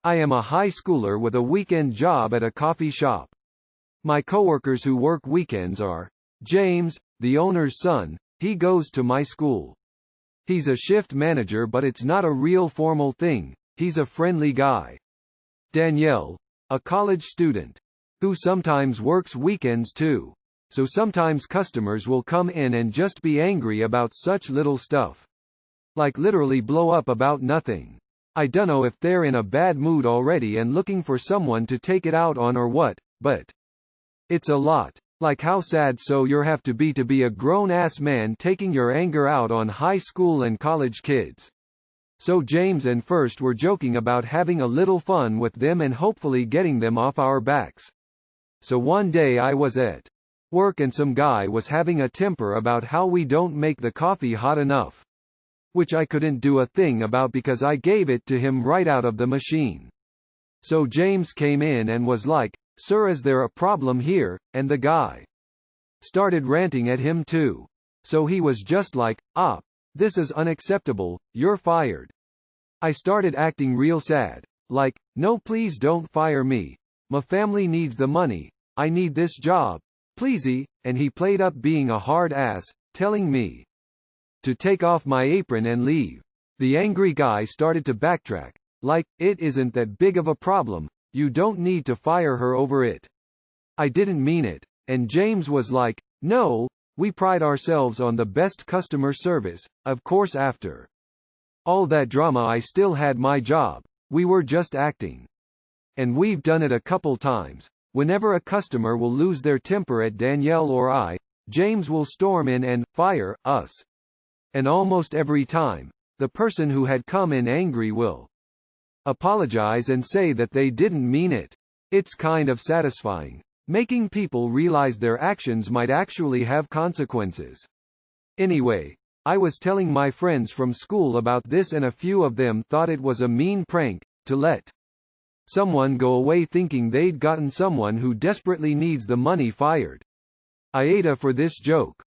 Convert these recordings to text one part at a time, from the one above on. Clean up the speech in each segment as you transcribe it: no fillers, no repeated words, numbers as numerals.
I am a high schooler with a weekend job at a coffee shop. My coworkers who work weekends are James, the owner's son. He goes to my school. He's a shift manager, but it's not a real formal thing. He's a friendly guy. Danielle, a college student, who sometimes works weekends too. So sometimes customers will come in and just be angry about such little stuff. Like literally blow up about nothing. I dunno if they're in a bad mood already and looking for someone to take it out on or what, but it's a lot. Like how sad so you have to be a grown-ass man taking your anger out on high school and college kids. So James and First were joking about having a little fun with them and hopefully getting them off our backs. So one day I was at work and some guy was having a temper about how we don't make the coffee hot enough. Which I couldn't do a thing about because I gave it to him right out of the machine. So James came in and was like, "Sir, is there a problem here?" And the guy started ranting at him too. So he was just like, this is unacceptable, you're fired. I started acting real sad. Like, no, please don't fire me. My family needs the money. I need this job. Pleasey. And he played up being a hard ass, telling me to take off my apron and leave. The angry guy started to backtrack. Like, it isn't that big of a problem. You don't need to fire her over it. I didn't mean it. And James was like, no, we pride ourselves on the best customer service. Of course, after all that drama I still had my job. We were just acting. And we've done it a couple times. Whenever a customer will lose their temper at Danielle or I, James will storm in and fire us. And almost every time, the person who had come in angry will apologize and say that they didn't mean it. It's kind of satisfying, making people realize their actions might actually have consequences. Anyway, I was telling my friends from school about this and a few of them thought it was a mean prank, to let someone go away thinking they'd gotten someone who desperately needs the money fired. AITA for this joke.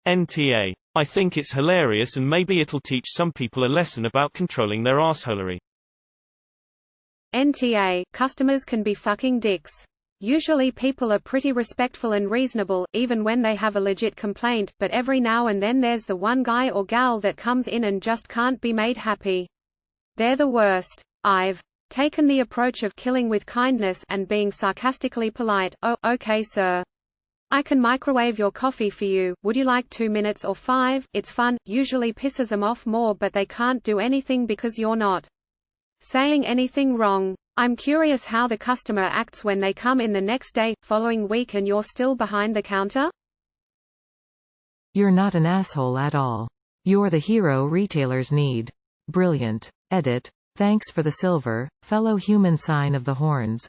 NTA. I think it's hilarious and maybe it'll teach some people a lesson about controlling their assholery. NTA. Customers can be fucking dicks. Usually people are pretty respectful and reasonable, even when they have a legit complaint, but every now and then there's the one guy or gal that comes in and just can't be made happy. They're the worst. I've taken the approach of killing with kindness and being sarcastically polite. "Oh, okay sir. I can microwave your coffee for you, would you like 2 minutes or 5? It's fun." Usually pisses them off more, but they can't do anything because you're not saying anything wrong. I'm curious how the customer acts when they come in the next day, following week and you're still behind the counter? You're not an asshole at all. You're the hero retailers need. Brilliant. Edit. Thanks for the silver, fellow human sign of the horns.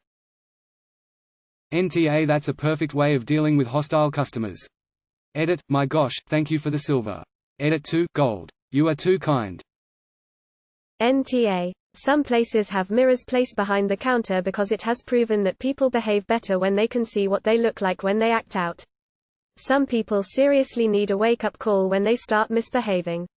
NTA. That's a perfect way of dealing with hostile customers. Edit. My gosh, thank you for the silver. Edit 2. Gold. You are too kind. NTA. Some places have mirrors placed behind the counter because it has proven that people behave better when they can see what they look like when they act out. Some people seriously need a wake-up call when they start misbehaving.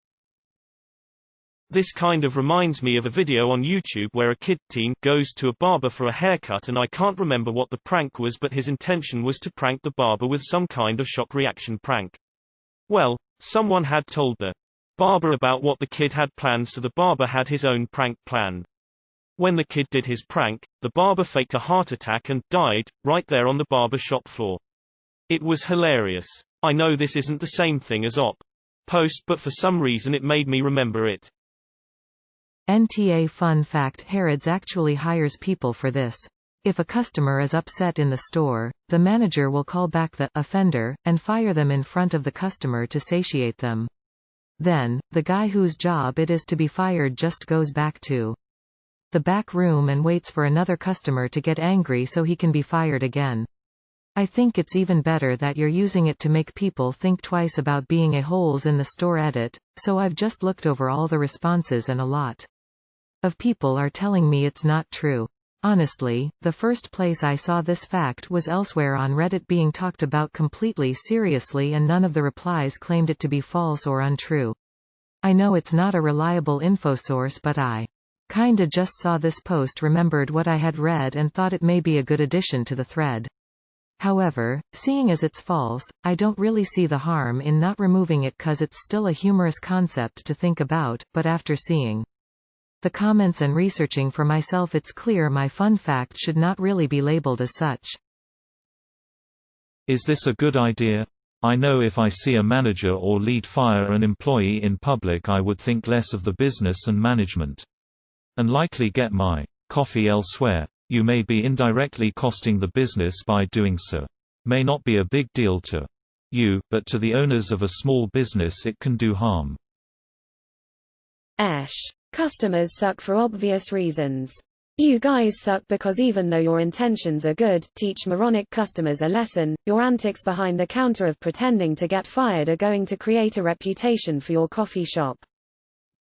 This kind of reminds me of a video on YouTube where a kid teen goes to a barber for a haircut, and I can't remember what the prank was, but his intention was to prank the barber with some kind of shock reaction prank. Well, someone had told the barber about what the kid had planned, so the barber had his own prank plan. When the kid did his prank, the barber faked a heart attack and died, right there on the barber shop floor. It was hilarious. I know this isn't the same thing as op. Post, but for some reason it made me remember it. NTA. Fun fact: Harrods actually hires people for this. If a customer is upset in the store, the manager will call back the offender and fire them in front of the customer to satiate them. Then, the guy whose job it is to be fired just goes back to the back room and waits for another customer to get angry so he can be fired again. I think it's even better that you're using it to make people think twice about being a-holes in the store. Edit. So I've just looked over all the responses and a lot of people are telling me it's not true. Honestly, the first place I saw this fact was elsewhere on Reddit being talked about completely seriously, and none of the replies claimed it to be false or untrue. I know it's not a reliable info source, but I Kinda just saw this post, remembered what I had read and thought it may be a good addition to the thread. However, seeing as it's false, I don't really see the harm in not removing it cause it's still a humorous concept to think about, but after seeing the comments and researching for myself it's clear my fun fact should not really be labeled as such. Is this a good idea? I know if I see a manager or lead fire an employee in public I would think less of the business and management. And likely get my coffee elsewhere. You may be indirectly costing the business by doing so. May not be a big deal to you, but to the owners of a small business it can do harm. Customers suck for obvious reasons. You guys suck because even though your intentions are good, teach moronic customers a lesson. Your antics behind the counter of pretending to get fired are going to create a reputation for your coffee shop.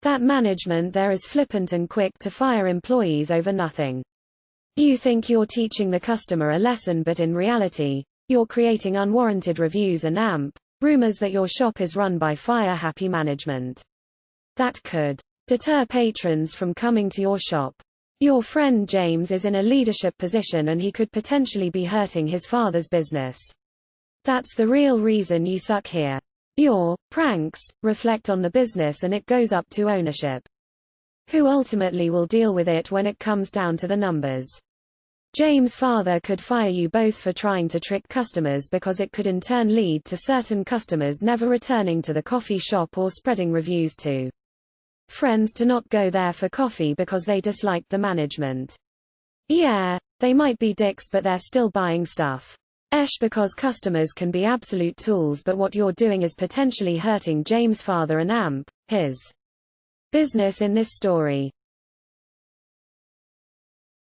That management there is flippant and quick to fire employees over nothing. You think you're teaching the customer a lesson, but in reality, you're creating unwarranted reviews and rumors that your shop is run by fire-happy management. That could deter patrons from coming to your shop. Your friend James is in a leadership position and he could potentially be hurting his father's business. That's the real reason you suck here. Your pranks reflect on the business and it goes up to ownership, who ultimately will deal with it when it comes down to the numbers. James' father could fire you both for trying to trick customers because it could in turn lead to certain customers never returning to the coffee shop or spreading reviews to friends to not go there for coffee because they disliked the management. Yeah, they might be dicks but they're still buying stuff. Because customers can be absolute tools, but what you're doing is potentially hurting James' father and his business in this story.